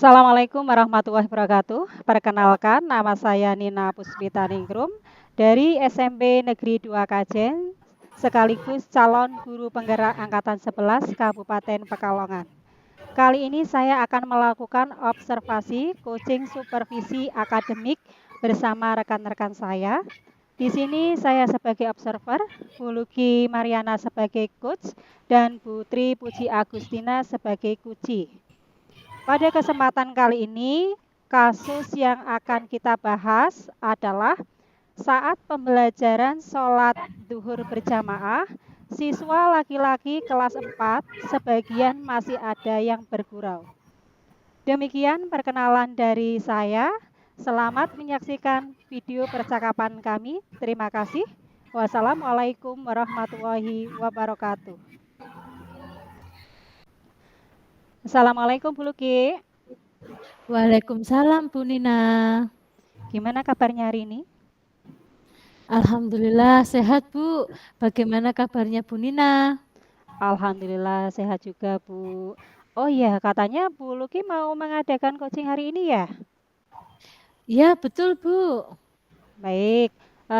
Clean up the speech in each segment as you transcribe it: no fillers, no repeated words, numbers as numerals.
Assalamualaikum warahmatullahi wabarakatuh. Perkenalkan, nama saya Nina Puspita Ningrum dari SMP Negeri 2 Kajen, sekaligus calon guru penggerak Angkatan 11 Kabupaten Pekalongan. Kali ini saya akan melakukan observasi coaching supervisi akademik bersama rekan-rekan saya. Di sini saya sebagai observer, Bu Luki Mariana sebagai coach, dan Bu Tri Puji Agustina sebagai kuci. Pada kesempatan kali ini, kasus yang akan kita bahas adalah saat pembelajaran sholat duhur berjamaah, siswa laki-laki kelas 4 sebagian masih ada yang bergurau. Demikian perkenalan dari saya. Selamat menyaksikan video percakapan kami. Terima kasih. Wassalamualaikum warahmatullahi wabarakatuh. Assalamualaikum Bu Luki. Waalaikumsalam Bu Nina. Gimana kabarnya hari ini? Alhamdulillah sehat Bu. Bagaimana kabarnya Bu Nina? Alhamdulillah sehat juga Bu. Oh iya, katanya Bu Luki mau mengadakan coaching hari ini ya? Iya betul Bu. Baik,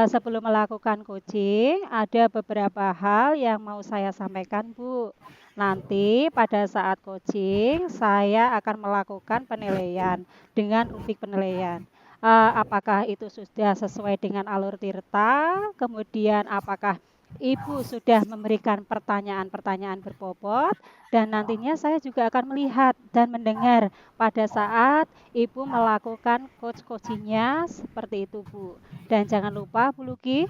sebelum melakukan coaching, ada beberapa hal yang mau saya sampaikan Bu. Nanti pada saat coaching, saya akan melakukan penilaian dengan rubrik penilaian. Apakah itu sudah sesuai dengan alur Tirta? Kemudian apakah Ibu sudah memberikan pertanyaan-pertanyaan berbobot? Dan nantinya saya juga akan melihat dan mendengar pada saat Ibu melakukan coachingnya seperti itu Bu. Dan jangan lupa Bu Luki,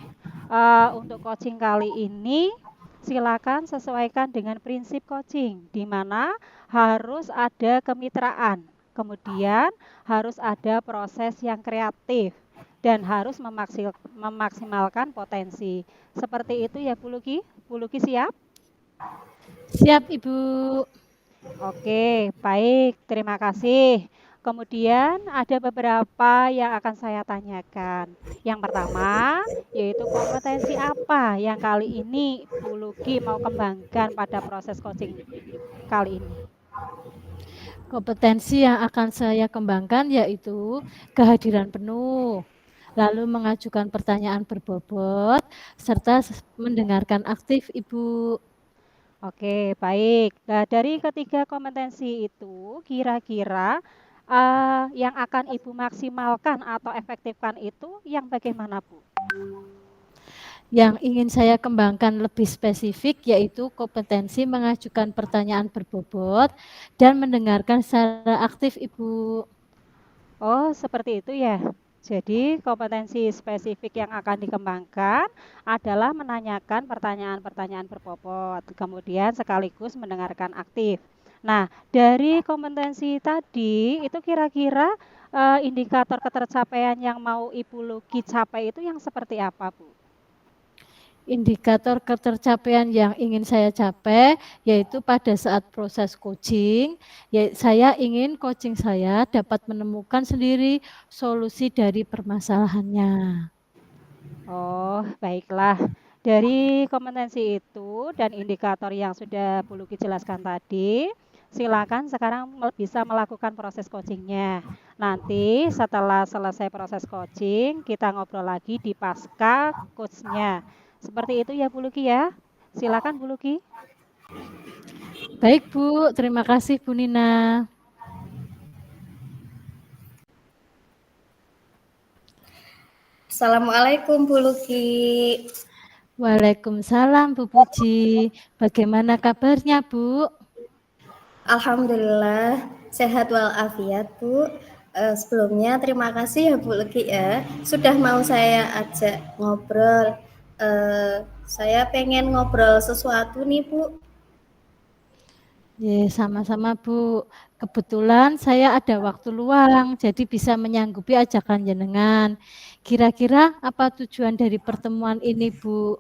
untuk coaching kali ini silakan sesuaikan dengan prinsip coaching, di mana harus ada kemitraan, kemudian harus ada proses yang kreatif, dan harus memaksimalkan potensi. Seperti itu ya Bu Luki. Bu Luki siap? Siap Ibu. Oke, baik. Terima kasih. Kemudian ada beberapa yang akan saya tanyakan. Yang pertama, yaitu kompetensi apa yang kali ini Bu Luki mau kembangkan pada proses coaching kali ini? Kompetensi yang akan saya kembangkan yaitu kehadiran penuh, lalu mengajukan pertanyaan berbobot, serta mendengarkan aktif Ibu. Oke, baik. Nah, dari ketiga kompetensi itu, kira-kira yang akan Ibu maksimalkan atau efektifkan itu yang bagaimana, Bu? Yang ingin saya kembangkan lebih spesifik yaitu kompetensi mengajukan pertanyaan berbobot dan mendengarkan secara aktif Ibu. Oh, seperti itu ya. Jadi, kompetensi spesifik yang akan dikembangkan adalah menanyakan pertanyaan-pertanyaan berbobot, kemudian sekaligus mendengarkan aktif. Nah, dari kompetensi tadi, itu kira-kira indikator ketercapaian yang mau Ibu Luki capai itu yang seperti apa, Bu? Indikator ketercapaian yang ingin saya capai yaitu pada saat proses coaching, saya ingin coaching saya dapat menemukan sendiri solusi dari permasalahannya. Oh, baiklah. Dari kompetensi itu dan indikator yang sudah Bu Luki jelaskan tadi, silakan sekarang bisa melakukan proses coachingnya. Nanti setelah selesai proses coaching, kita ngobrol lagi di pasca coachnya. Seperti itu ya Bu Luki ya. Silakan Bu Luki. Baik Bu, terima kasih Bu Nina. Assalamualaikum Bu Luki. Waalaikumsalam Bu Puji. Bagaimana kabarnya Bu? Alhamdulillah sehat walafiat Bu. Sebelumnya terima kasih ya Bu Luki ya sudah mau saya ajak ngobrol. Saya pengen ngobrol sesuatu nih Bu. Sama-sama Bu. Kebetulan saya ada waktu luang, jadi bisa menyanggupi ajakan jenengan. Kira-kira apa tujuan dari pertemuan ini Bu?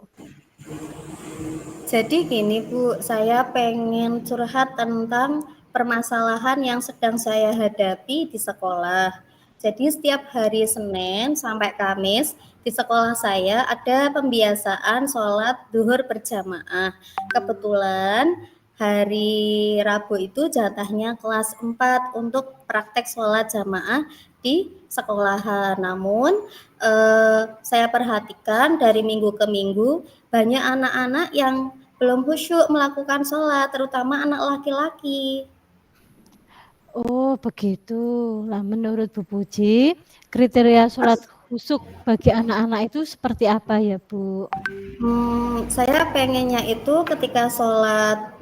Jadi gini Bu, saya pengen curhat tentang permasalahan yang sedang saya hadapi di sekolah. Jadi setiap hari Senin sampai Kamis di sekolah saya ada pembiasaan sholat duhur berjamaah. Kebetulan hari Rabu itu jatahnya kelas 4 untuk praktek sholat jamaah di sekolahan. Namun saya perhatikan dari minggu ke minggu banyak anak-anak yang belum khusyuk melakukan sholat, terutama anak laki-laki. Oh, begitu. Lah, menurut Bu Puji, kriteria sholat khusyuk bagi anak-anak itu seperti apa ya, Bu? Saya pengennya itu ketika sholat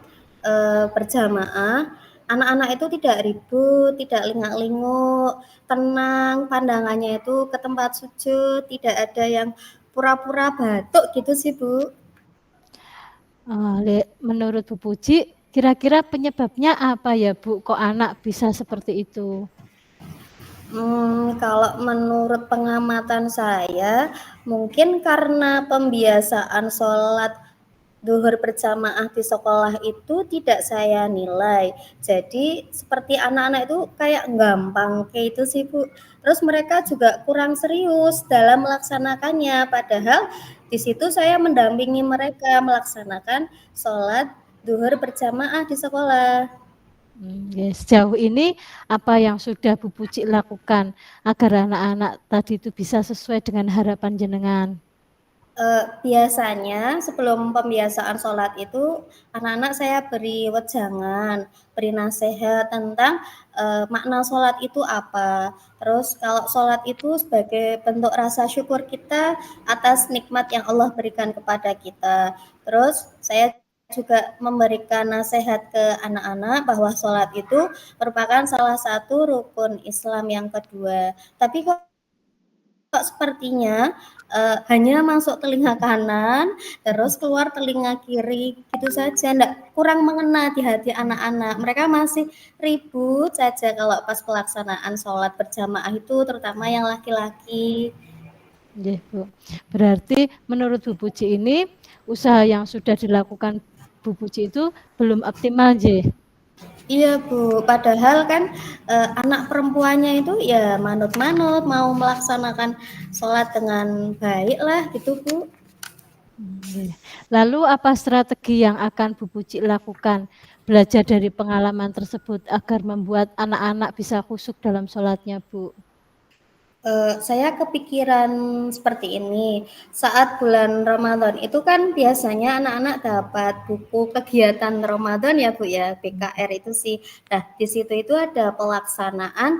berjamaah, anak-anak itu tidak ribut, tidak lingak-linguk, tenang, pandangannya itu ke tempat sujud, tidak ada yang pura-pura batuk gitu sih, Bu. Menurut Bu Puji, kira-kira penyebabnya apa ya, Bu? Kok anak bisa seperti itu? Kalau menurut pengamatan saya, mungkin karena pembiasaan sholat duhur berjamaah di sekolah itu tidak saya nilai. Jadi seperti anak-anak itu kayak gampang kayak itu sih, Bu. Terus mereka juga kurang serius dalam melaksanakannya. Padahal di situ saya mendampingi mereka melaksanakan sholat duhur berjamaah di sekolah. Sejauh ini apa yang sudah Bu Puji lakukan agar anak-anak tadi itu bisa sesuai dengan harapan jenengan? Biasanya sebelum pembiasaan sholat itu anak-anak saya beri wejangan, beri nasihat tentang makna sholat itu apa. Terus kalau sholat itu sebagai bentuk rasa syukur kita atas nikmat yang Allah berikan kepada kita. Terus saya juga memberikan nasihat ke anak-anak bahwa sholat itu merupakan salah satu rukun Islam yang kedua. Tapi kok sepertinya hanya masuk telinga kanan, terus keluar telinga kiri, gitu saja, kurang mengena di hati anak-anak. Mereka masih ribut saja kalau pas pelaksanaan sholat berjamaah itu, terutama yang laki-laki. Bu. Berarti menurut Bu Puji ini usaha yang sudah dilakukan Bu Puji itu belum optimal, Iya, Bu. Padahal kan anak perempuannya itu ya manut-manut, mau melaksanakan sholat dengan baik lah gitu, Bu. Lalu apa strategi yang akan Bu Puji lakukan belajar dari pengalaman tersebut agar membuat anak-anak bisa khusyuk dalam sholatnya, Bu? Saya kepikiran seperti ini, saat bulan Ramadan itu kan biasanya anak-anak dapat buku kegiatan Ramadan ya, Bu, ya, BKR itu sih. Nah, di situ itu ada pelaksanaan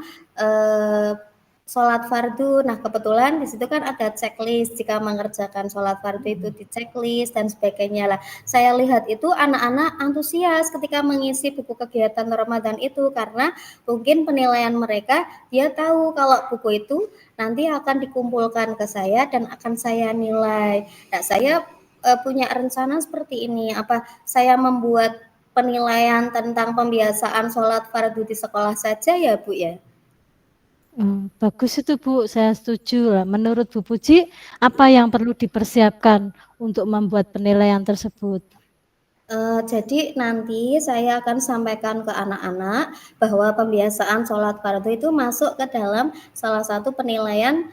sholat fardu. Nah, kebetulan di situ kan ada checklist jika mengerjakan sholat fardu itu di checklist dan sebagainya lah. Saya lihat itu anak-anak antusias ketika mengisi buku kegiatan Ramadan itu karena mungkin penilaian mereka dia tahu kalau buku itu nanti akan dikumpulkan ke saya dan akan saya nilai. Nah, saya punya rencana seperti ini. Apa saya membuat penilaian tentang pembiasaan sholat fardu di sekolah saja ya, Bu, ya? Bagus itu, Bu, saya setuju lah. Menurut Bu Puji, apa yang perlu dipersiapkan untuk membuat penilaian tersebut? Jadi nanti saya akan sampaikan ke anak-anak bahwa pembiasaan sholat fardu itu masuk ke dalam salah satu penilaian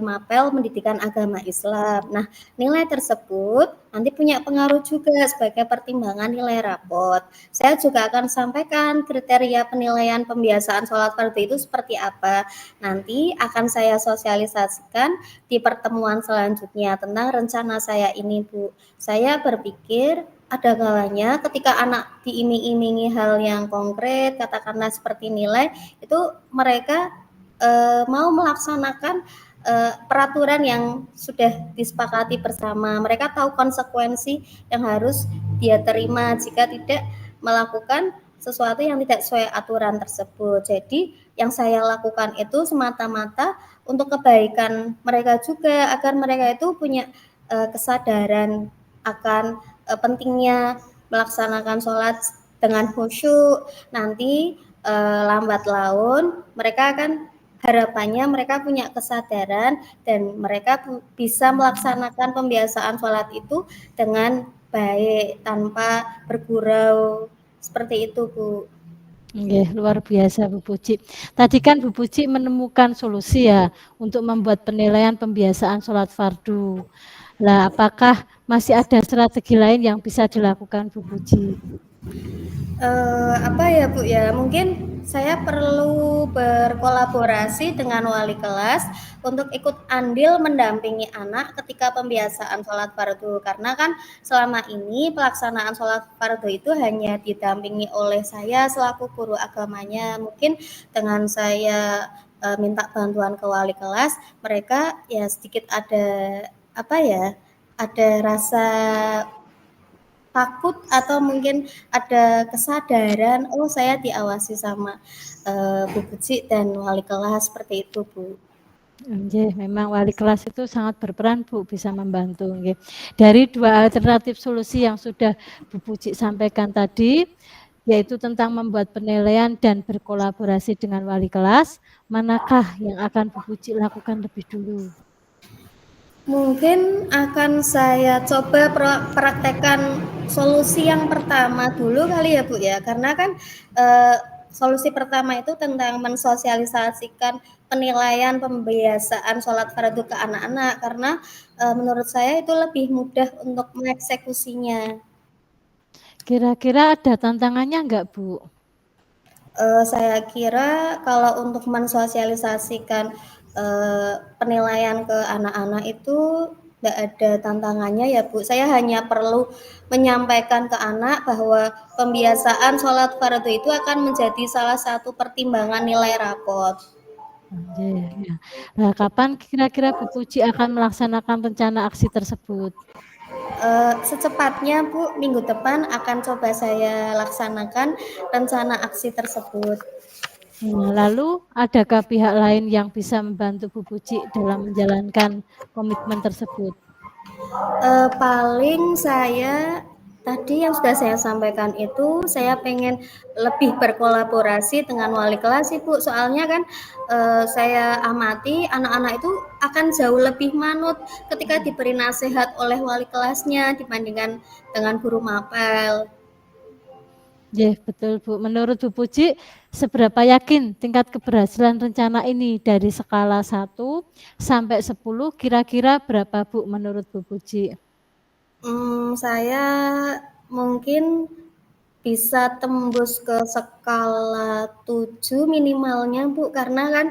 mapel pendidikan agama Islam. Nah, nilai tersebut nanti punya pengaruh juga sebagai pertimbangan nilai rapot. Saya juga akan sampaikan kriteria penilaian pembiasaan sholat fardu itu seperti apa. Nanti akan saya sosialisasikan di pertemuan selanjutnya tentang rencana saya ini, Bu. Saya berpikir ada kalanya ketika anak diiming-imingi hal yang konkret, katakanlah seperti nilai, itu mereka mau melaksanakan peraturan yang sudah disepakati bersama. Mereka tahu konsekuensi yang harus dia terima jika tidak melakukan sesuatu yang tidak sesuai aturan tersebut. Jadi yang saya lakukan itu semata-mata untuk kebaikan mereka juga, agar mereka itu punya kesadaran akan pentingnya melaksanakan sholat dengan khusyuk. Nanti lambat laun mereka akan harapannya mereka punya kesadaran dan mereka bisa melaksanakan pembiasaan sholat itu dengan baik tanpa bergurau seperti itu, Bu. Luar biasa Bu Puji. Tadi kan Bu Puji menemukan solusi ya untuk membuat penilaian pembiasaan sholat fardu. Lah, apakah masih ada strategi lain yang bisa dilakukan Bu Puji? Apa ya Bu ya, mungkin saya perlu berkolaborasi dengan wali kelas untuk ikut andil mendampingi anak ketika pembiasaan sholat fardu, karena kan selama ini pelaksanaan sholat fardu itu hanya didampingi oleh saya selaku guru agamanya. Mungkin dengan saya minta bantuan ke wali kelas, mereka ya sedikit ada apa ya, ada rasa takut atau mungkin ada kesadaran, oh saya diawasi sama Bu Puji dan wali kelas seperti itu Bu. Nggih, memang wali kelas itu sangat berperan Bu, bisa membantu nggih. Dari dua alternatif solusi yang sudah Bu Puji sampaikan tadi, yaitu tentang membuat penilaian dan berkolaborasi dengan wali kelas, manakah yang akan Bu Puji lakukan lebih dulu? Mungkin akan saya coba praktekkan solusi yang pertama dulu kali ya Bu ya, karena kan solusi pertama itu tentang mensosialisasikan penilaian pembiasaan sholat fardu ke anak-anak, karena menurut saya itu lebih mudah untuk mengeksekusinya. Kira-kira ada tantangannya enggak Bu? Saya kira kalau untuk mensosialisasikan penilaian ke anak-anak itu tidak ada tantangannya ya Bu. Saya hanya perlu menyampaikan ke anak bahwa pembiasaan sholat fardu itu akan menjadi salah satu pertimbangan nilai rapot. Nggih, ya. Nah, kapan kira-kira Bu Puji akan melaksanakan rencana aksi tersebut? Secepatnya Bu, minggu depan akan coba saya laksanakan rencana aksi tersebut. Nah, lalu adakah pihak lain yang bisa membantu Bu Puji dalam menjalankan komitmen tersebut? Paling saya tadi yang sudah saya sampaikan itu, saya pengen lebih berkolaborasi dengan wali kelas sih Bu, soalnya kan saya amati anak-anak itu akan jauh lebih manut ketika diberi nasihat oleh wali kelasnya dibandingkan dengan guru mapel. Ya, betul Bu. Menurut Bu Puji, seberapa yakin tingkat keberhasilan rencana ini dari skala 1 sampai 10 kira-kira berapa Bu menurut Bu Puji? Saya mungkin bisa tembus ke skala 7 minimalnya Bu, karena kan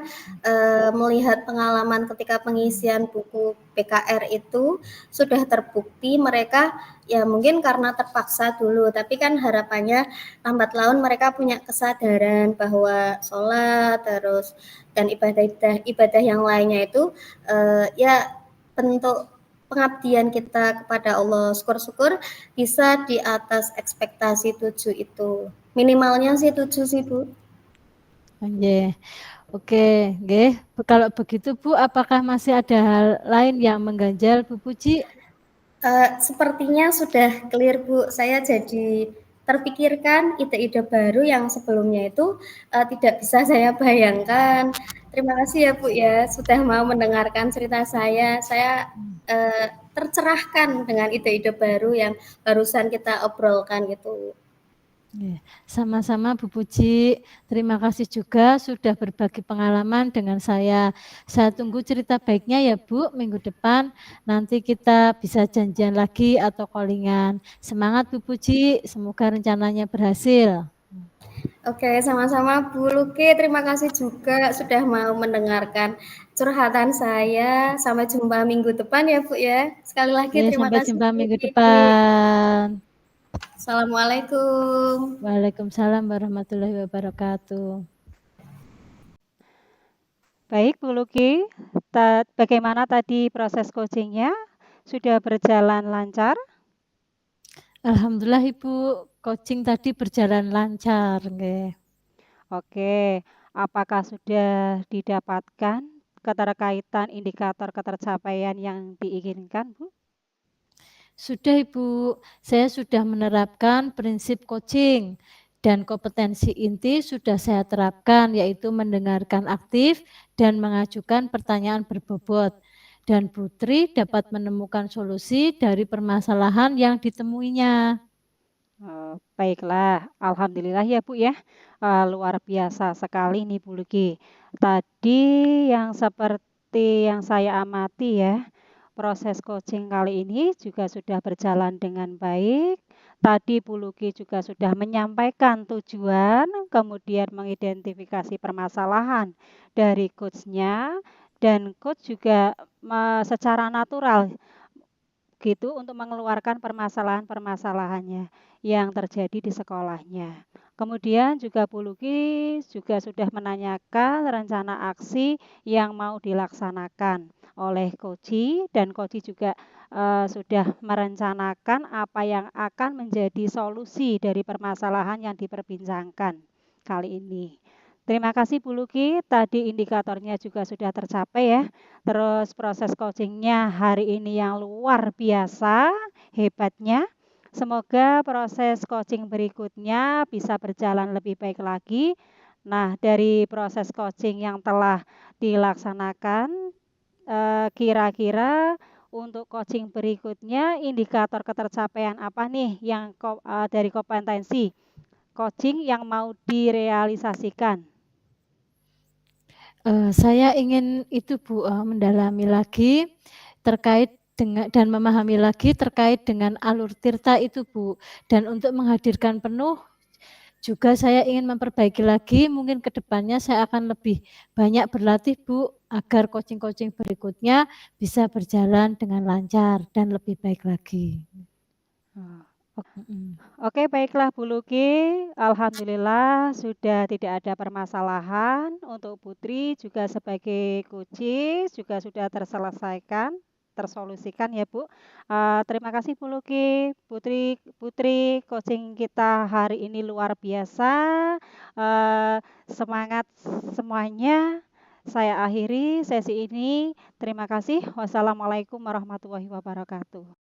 melihat pengalaman ketika pengisian buku PKR itu sudah terbukti mereka ya mungkin karena terpaksa dulu, tapi kan harapannya lambat laun mereka punya kesadaran bahwa sholat terus dan ibadah yang lainnya itu ya bentuk pengabdian kita kepada Allah. Syukur-syukur bisa di atas ekspektasi 7 itu. Minimalnya sih 7 sih Bu. Nggih. Oke, nggih. Kalau begitu Bu, apakah masih ada hal lain yang mengganjal Bu Puji? Sepertinya sudah clear Bu. Saya jadi terpikirkan ide-ide baru yang sebelumnya itu tidak bisa saya bayangkan. Terima kasih ya Bu ya, sudah mau mendengarkan cerita saya. Saya tercerahkan dengan ide-ide baru yang barusan kita obrolkan gitu. Sama-sama Bu Puji, terima kasih juga sudah berbagi pengalaman dengan saya. Saya tunggu cerita baiknya ya Bu, minggu depan nanti kita bisa janjian lagi atau callingan. Semangat Bu Puji, semoga rencananya berhasil. Oke, sama-sama Bu Luki. Terima kasih juga sudah mau mendengarkan curhatan saya. Sampai jumpa minggu depan ya Bu ya. Sekali lagi terima Sampai kasih jumpa Bu minggu Luki. depan. Assalamualaikum. Waalaikumsalam warahmatullahi wabarakatuh. Baik Bu Luki, bagaimana tadi proses coachingnya? Sudah berjalan lancar? Alhamdulillah Ibu, coaching tadi berjalan lancar. Nggih. Oke, apakah sudah didapatkan keterkaitan indikator ketercapaian yang diinginkan, Bu? Sudah Ibu, saya sudah menerapkan prinsip coaching dan kompetensi inti sudah saya terapkan, yaitu mendengarkan aktif dan mengajukan pertanyaan berbobot. Dan Putri dapat menemukan solusi dari permasalahan yang ditemuinya. Baiklah, alhamdulillah ya Bu ya. Luar biasa sekali nih Bu Luki. Tadi yang seperti yang saya amati ya, proses coaching kali ini juga sudah berjalan dengan baik, Tadi Bu Luki juga sudah menyampaikan tujuan, kemudian mengidentifikasi permasalahan dari coach-nya, dan coach juga secara natural gitu untuk mengeluarkan permasalahan-permasalahannya yang terjadi di sekolahnya. Kemudian juga Bu Luki juga sudah menanyakan rencana aksi yang mau dilaksanakan oleh Koji, dan Koji juga sudah merencanakan apa yang akan menjadi solusi dari permasalahan yang diperbincangkan kali ini. Terima kasih Bu Luki, tadi indikatornya juga sudah tercapai ya. Terus proses coachingnya hari ini yang luar biasa hebatnya. Semoga proses coaching berikutnya bisa berjalan lebih baik lagi. Nah, dari proses coaching yang telah dilaksanakan, kira-kira untuk coaching berikutnya indikator ketercapaian apa nih yang dari kompetensi coaching yang mau direalisasikan? Saya ingin itu Bu, mendalami lagi terkait dengan dan memahami lagi terkait dengan alur tirta itu Bu. Dan untuk menghadirkan penuh juga saya ingin memperbaiki lagi, mungkin ke depannya saya akan lebih banyak berlatih Bu, agar coaching-coaching berikutnya bisa berjalan dengan lancar dan lebih baik lagi. Oke, baiklah Bu Luki, alhamdulillah sudah tidak ada permasalahan untuk Putri juga sebagai coaches juga sudah tersolusikan ya Bu. Terima kasih Bu Luki, Putri coaching kita hari ini luar biasa. Semangat semuanya. Saya akhiri sesi ini. Terima kasih. Wassalamualaikum warahmatullahi wabarakatuh.